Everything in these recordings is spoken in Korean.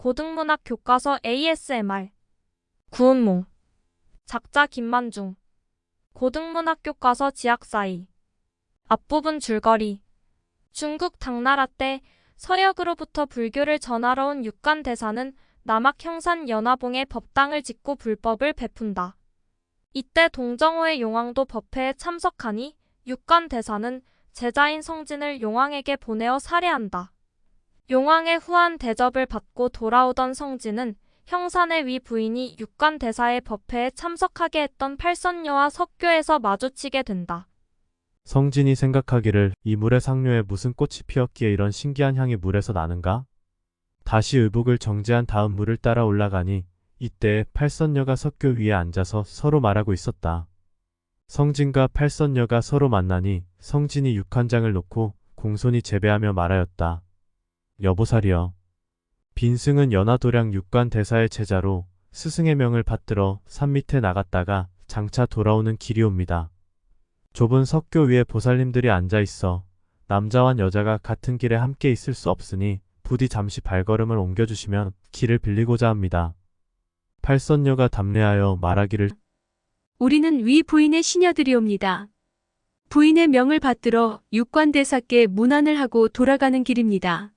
고등문학 교과서 ASMR 구운몽 작자 김만중 고등문학 교과서 지학사이 앞부분 줄거리 중국 당나라 때 서역으로부터 불교를 전하러 온 육관대사는 남학 형산 연화봉에 법당을 짓고 불법을 베푼다. 이때 동정호의 용왕도 법회에 참석하니 육관대사는 제자인 성진을 용왕에게 보내어 살해한다. 용왕의 후한 대접을 받고 돌아오던 성진은 형산의 위 부인이 육관대사의 법회에 참석하게 했던 팔선녀와 석교에서 마주치게 된다. 성진이 생각하기를 이 물의 상류에 무슨 꽃이 피었기에 이런 신기한 향이 물에서 나는가? 다시 의복을 정지한 다음 물을 따라 올라가니 이때 팔선녀가 석교 위에 앉아서 서로 말하고 있었다. 성진과 팔선녀가 서로 만나니 성진이 육한장을 놓고 공손히 제배하며 말하였다. 여보살이여. 빈승은 연화도량 육관대사의 제자로 스승의 명을 받들어 산 밑에 나갔다가 장차 돌아오는 길이옵니다. 좁은 석교 위에 보살님들이 앉아있어 남자와 여자가 같은 길에 함께 있을 수 없으니 부디 잠시 발걸음을 옮겨주시면 길을 빌리고자 합니다. 팔선녀가 답례하여 말하기를 우리는 위 부인의 시녀들이옵니다. 부인의 명을 받들어 육관대사께 문안을 하고 돌아가는 길입니다.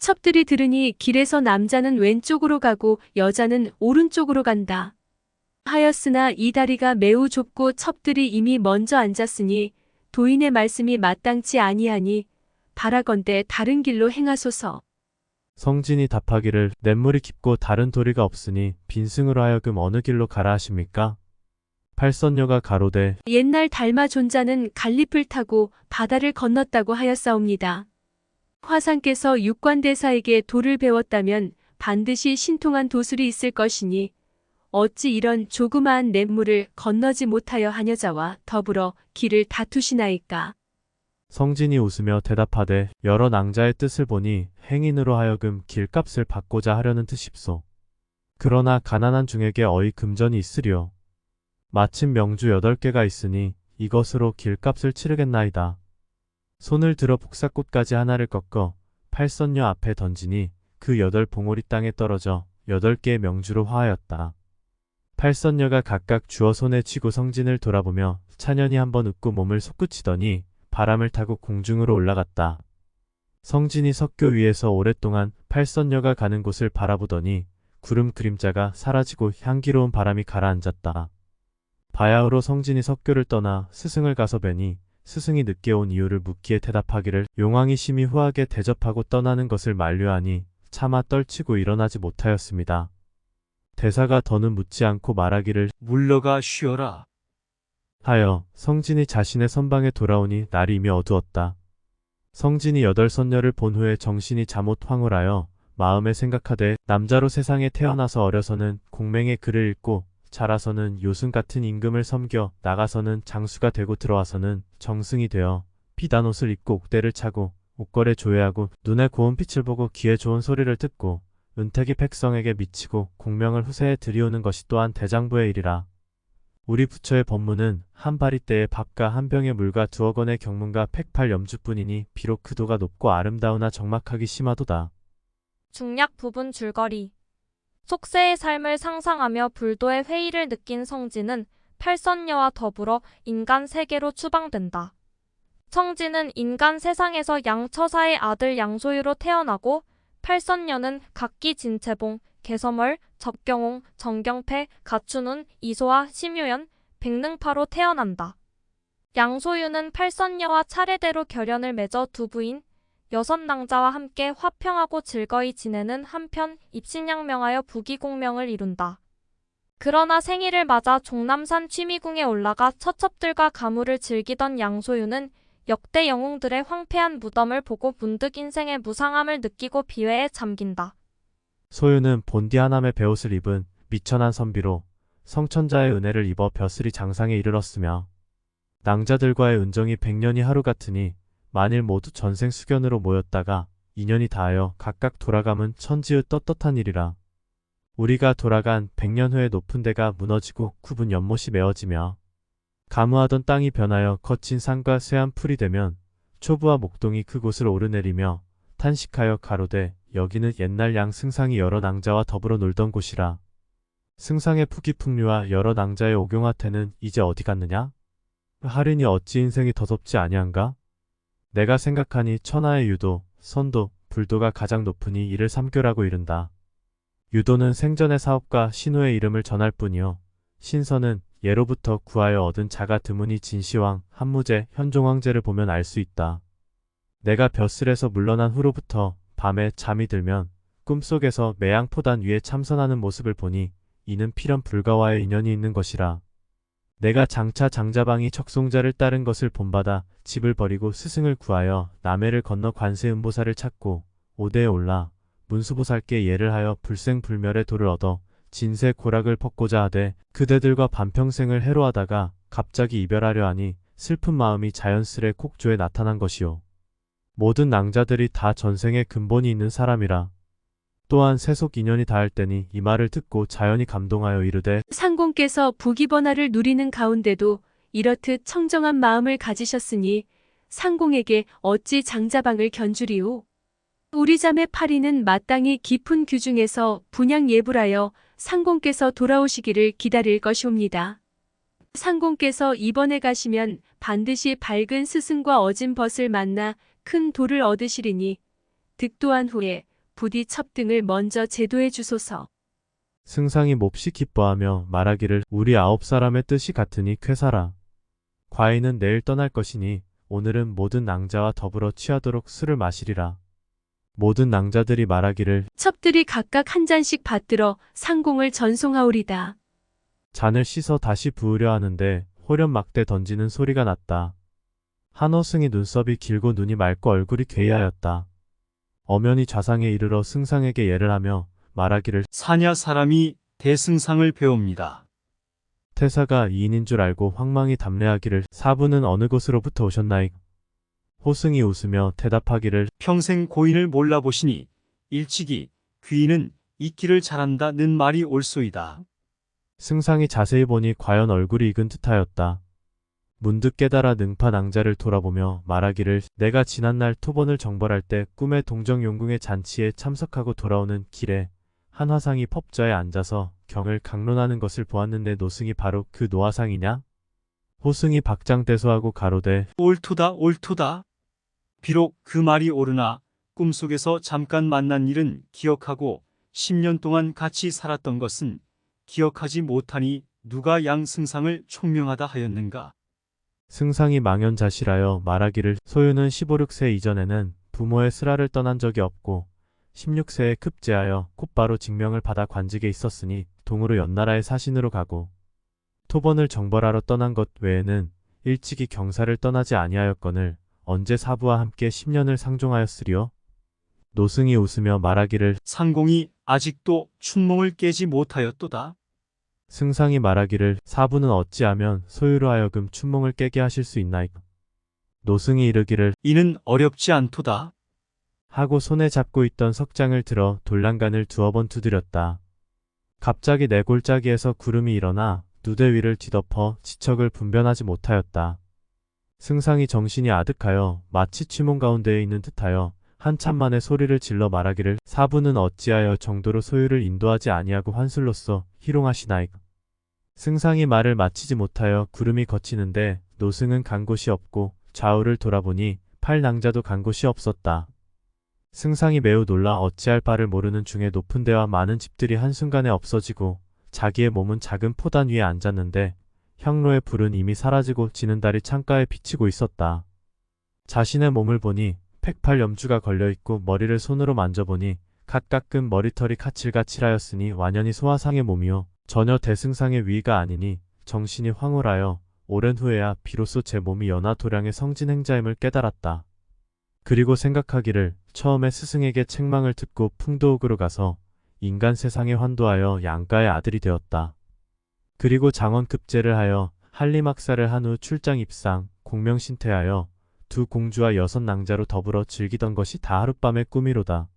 첩들이 들으니 길에서 남자는 왼쪽으로 가고 여자는 오른쪽으로 간다. 하였으나 이 다리가 매우 좁고 첩들이 이미 먼저 앉았으니 도인의 말씀이 마땅치 아니하니 바라건대 다른 길로 행하소서. 성진이 답하기를 냇물이 깊고 다른 도리가 없으니 빈승으로 하여금 어느 길로 가라 하십니까? 팔선녀가 가로되 옛날 달마 존자는 갈리풀 타고 바다를 건넜다고 하였사옵니다. 화상께서 육관대사에게 도를 배웠다면 반드시 신통한 도술이 있을 것이니 어찌 이런 조그마한 냇물을 건너지 못하여 하녀자와 더불어 길을 다투시나이까. 성진이 웃으며 대답하되 여러 낭자의 뜻을 보니 행인으로 하여금 길값을 받고자 하려는 뜻입소. 그러나 가난한 중에게 어이 금전이 있으리요. 마침 명주 8개가 있으니 이것으로 길값을 치르겠나이다. 손을 들어 복사꽃까지 하나를 꺾어 팔선녀 앞에 던지니 그 8봉오리 땅에 떨어져 8개의 명주로 화하였다. 팔선녀가 각각 주어 손에 쥐고 성진을 돌아보며 찬연히 한번 웃고 몸을 솟구치더니 바람을 타고 공중으로 올라갔다. 성진이 석교 위에서 오랫동안 팔선녀가 가는 곳을 바라보더니 구름 그림자가 사라지고 향기로운 바람이 가라앉았다. 바야흐로 성진이 석교를 떠나 스승을 가서 뵈니 스승이 늦게 온 이유를 묻기에 대답하기를 용왕이 심히 후하게 대접하고 떠나는 것을 만류하니 차마 떨치고 일어나지 못하였습니다. 대사가 더는 묻지 않고 말하기를 물러가 쉬어라. 하여 성진이 자신의 선방에 돌아오니 날이 이미 어두웠다. 성진이 8선녀를 본 후에 정신이 잠옷 황홀하여 마음에 생각하되 남자로 세상에 태어나서 어려서는 공맹의 글을 읽고 자라서는 요순 같은 임금을 섬겨 나가서는 장수가 되고 들어와서는 정승이 되어 비단 옷을 입고 옥대를 차고 옷걸에 조회하고 눈에 고운 빛을 보고 귀에 좋은 소리를 듣고 은택이 백성에게 미치고 공명을 후세에 들이오는 것이 또한 대장부의 일이라. 우리 부처의 법문은 한 바리떼의 밥과 한 병의 물과 2억 원의 경문과 팩팔 염주뿐이니 비록 그 도가 높고 아름다우나 적막하기 심하도다. 중략 부분 줄거리 속세의 삶을 상상하며 불도의 회의를 느낀 성진은 팔선녀와 더불어 인간 세계로 추방된다. 성진은 인간 세상에서 양처사의 아들 양소유로 태어나고 팔선녀는 각기 진채봉, 개서멀, 접경홍, 정경패, 가춘운, 이소아, 심유연, 백능파로 태어난다. 양소유는 팔선녀와 차례대로 결연을 맺어 두 부인, 6낭자와 함께 화평하고 즐거이 지내는 한편 입신양명하여 부귀공명을 이룬다. 그러나 생일을 맞아 종남산 취미궁에 올라가 처첩들과 가무를 즐기던 양소유는 역대 영웅들의 황폐한 무덤을 보고 문득 인생의 무상함을 느끼고 비회에 잠긴다. 소유는 본디 하남의 베옷을 입은 미천한 선비로 성천자의 은혜를 입어 벼슬이 장상에 이르렀으며 낭자들과의 은정이 100년이 하루 같으니 만일 모두 전생수견으로 모였다가 인연이 닿하여 각각 돌아감은 천지의 떳떳한 일이라. 우리가 돌아간 100년 후에 높은 데가 무너지고 굽은 연못이 메어지며 가무하던 땅이 변하여 거친 산과 쇠한 풀이 되면 초부와 목동이 그곳을 오르내리며 탄식하여 가로되 여기는 옛날 양 승상이 여러 낭자와 더불어 놀던 곳이라. 승상의 푸기풍류와 여러 낭자의 옥용화태는 이제 어디 갔느냐? 하리니 어찌 인생이 더덥지 아니한가? 내가 생각하니 천하의 유도, 선도, 불도가 가장 높으니 이를 삼교라고 이른다. 유도는 생전의 사업과 신우의 이름을 전할 뿐이요. 신선은 예로부터 구하여 얻은 자가 드문이 진시황, 한무제, 현종황제를 보면 알 수 있다. 내가 벼슬에서 물러난 후로부터 밤에 잠이 들면 꿈속에서 매양포단 위에 참선하는 모습을 보니 이는 필연 불가와의 인연이 있는 것이라. 내가 장차 장자방이 척송자를 따른 것을 본받아 집을 버리고 스승을 구하여 남해를 건너 관세음보살을 찾고 오대에 올라 문수보살께 예를 하여 불생불멸의 도를 얻어 진세 고락을 벗고자 하되 그대들과 반평생을 해로하다가 갑자기 이별하려 하니 슬픈 마음이 자연스레 곡조에 나타난 것이요. 모든 낭자들이 다 전생에 근본이 있는 사람이라. 또한 세속 인연이 닿을 때니 이 말을 듣고 자연히 감동하여 이르되 상공께서 부귀번화를 누리는 가운데도 이렇듯 청정한 마음을 가지셨으니 상공에게 어찌 장자방을 견주리오. 우리 자매 파리는 마땅히 깊은 규중에서 분양 예불하여 상공께서 돌아오시기를 기다릴 것이옵니다. 상공께서 이번에 가시면 반드시 밝은 스승과 어진 벗을 만나 큰 도를 얻으시리니 득도한 후에 부디 첩등을 먼저 제도해 주소서. 승상이 몹시 기뻐하며 말하기를 우리 9사람의 뜻이 같으니 쾌사라. 과인은 내일 떠날 것이니 오늘은 모든 낭자와 더불어 취하도록 술을 마시리라. 모든 낭자들이 말하기를 첩들이 각각 한 잔씩 받들어 상공을 전송하오리다. 잔을 씻어 다시 부으려 하는데 호련 막대 던지는 소리가 났다. 한호승이 눈썹이 길고 눈이 맑고 얼굴이 괴이하였다. 엄연히 좌상에 이르러 승상에게 예를 하며 말하기를 사냐 사람이 대승상을 배웁니다. 태사가 이인인 줄 알고 황망히 담례하기를 사부는 어느 곳으로부터 오셨나이까? 호승이 웃으며 대답하기를 평생 고인을 몰라보시니 일찍이 귀인은 잊기를 잘한다는 말이 옳소이다. 승상이 자세히 보니 과연 얼굴이 익은 듯하였다. 문득 깨달아 능파 낭자를 돌아보며 말하기를 내가 지난날 토본을 정벌할 때 꿈에 동정용궁의 잔치에 참석하고 돌아오는 길에 한 화상이 법좌에 앉아서 경을 강론하는 것을 보았는데 노승이 바로 그 노화상이냐? 호승이 박장대소하고 가로되 옳도다 옳도다. 비록 그 말이 옳으나 꿈속에서 잠깐 만난 일은 기억하고 10년 동안 같이 살았던 것은 기억하지 못하니 누가 양 승상을 총명하다 하였는가? 승상이 망연자실하여 말하기를 소유는 15, 16세 이전에는 부모의 슬하를 떠난 적이 없고 16세에 급제하여 곧바로 직명을 받아 관직에 있었으니 동으로 연나라의 사신으로 가고 토번을 정벌하러 떠난 것 외에는 일찍이 경사를 떠나지 아니하였거늘 언제 사부와 함께 10년을 상종하였으리요? 노승이 웃으며 말하기를 상공이 아직도 춘몽을 깨지 못하였도다. 승상이 말하기를 사부는 어찌하면 소유로 하여금 춘몽을 깨게 하실 수 있나이까? 노승이 이르기를 이는 어렵지 않도다. 하고 손에 잡고 있던 석장을 들어 돌란간을 두어 번 두드렸다. 갑자기 내 골짜기에서 구름이 일어나 누대 위를 뒤덮어 지척을 분변하지 못하였다. 승상이 정신이 아득하여 마치 취몽 가운데에 있는 듯하여 한참 만에 소리를 질러 말하기를 사부는 어찌하여 정도로 소유를 인도하지 아니하고 환술로서 희롱하시나이까? 승상이 말을 마치지 못하여 구름이 걷히는데 노승은 간 곳이 없고 좌우를 돌아보니 팔낭자도 간 곳이 없었다. 승상이 매우 놀라 어찌할 바를 모르는 중에 높은 데와 많은 집들이 한순간에 없어지고 자기의 몸은 작은 포단 위에 앉았는데 향로의 불은 이미 사라지고 지는 달이 창가에 비치고 있었다. 자신의 몸을 보니 팩팔 염주가 걸려있고 머리를 손으로 만져보니 갓 깎은 머리털이 가칠가칠하였으니 완연히 소화상의 몸이요 전혀 대승상의 위가 아니니 정신이 황홀하여 오랜 후에야 비로소 제 몸이 연하도량의 성진행자임을 깨달았다. 그리고 생각하기를 처음에 스승에게 책망을 듣고 풍도옥으로 가서 인간 세상에 환도하여 양가의 아들이 되었다. 그리고 장원급제를 하여 한림학사를 한 후 출장 입상, 공명신퇴하여 두 공주와 6 낭자로 더불어 즐기던 것이 다 하룻밤의 꿈이로다.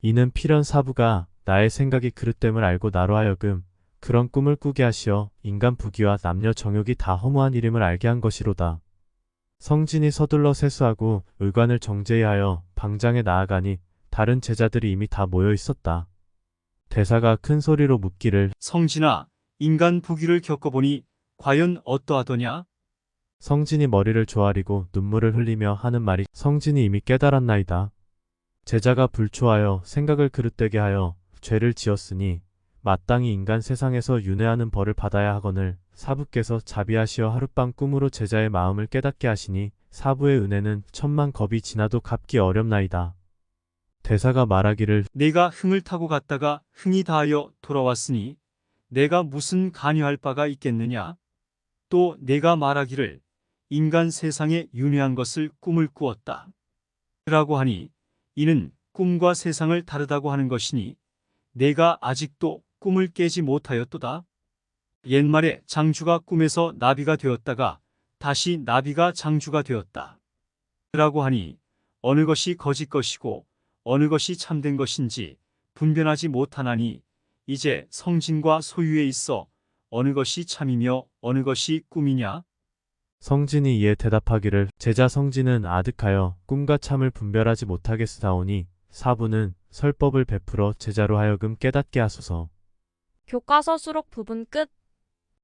이는 필연 사부가 나의 생각이 그릇됨을 알고 나로 하여금 그런 꿈을 꾸게 하시어 인간 부귀와 남녀 정욕이 다 허무한 일임을 알게 한 것이로다. 성진이 서둘러 세수하고 의관을 정제히 하여 방장에 나아가니 다른 제자들이 이미 다 모여 있었다. 대사가 큰 소리로 묻기를 성진아, 인간 부귀를 겪어보니 과연 어떠하더냐? 성진이 머리를 조아리고 눈물을 흘리며 하는 말이 성진이 이미 깨달았나이다. 제자가 불초하여 생각을 그릇되게 하여 죄를 지었으니 마땅히 인간 세상에서 윤회하는 벌을 받아야 하거늘 사부께서 자비하시어 하룻밤 꿈으로 제자의 마음을 깨닫게 하시니 사부의 은혜는 천만 겁이 지나도 갚기 어렵나이다. 대사가 말하기를 내가 흥을 타고 갔다가 흥이 다하여 돌아왔으니 내가 무슨 간여할 바가 있겠느냐? 또 내가 말하기를 인간 세상에 윤회한 것을 꿈을 꾸었다. 라고 하니 이는 꿈과 세상을 다르다고 하는 것이니 내가 아직도 꿈을 깨지 못하였도다. 옛말에 장주가 꿈에서 나비가 되었다가 다시 나비가 장주가 되었다. 라고 하니 어느 것이 거짓 것이고 어느 것이 참된 것인지 분별하지 못하나니 이제 성진과 소유에 있어 어느 것이 참이며 어느 것이 꿈이냐? 성진이 이에 대답하기를 제자 성진은 아득하여 꿈과 참을 분별하지 못하겠사오니 사부는 설법을 베풀어 제자로 하여금 깨닫게 하소서. 교과서 수록 부분 끝.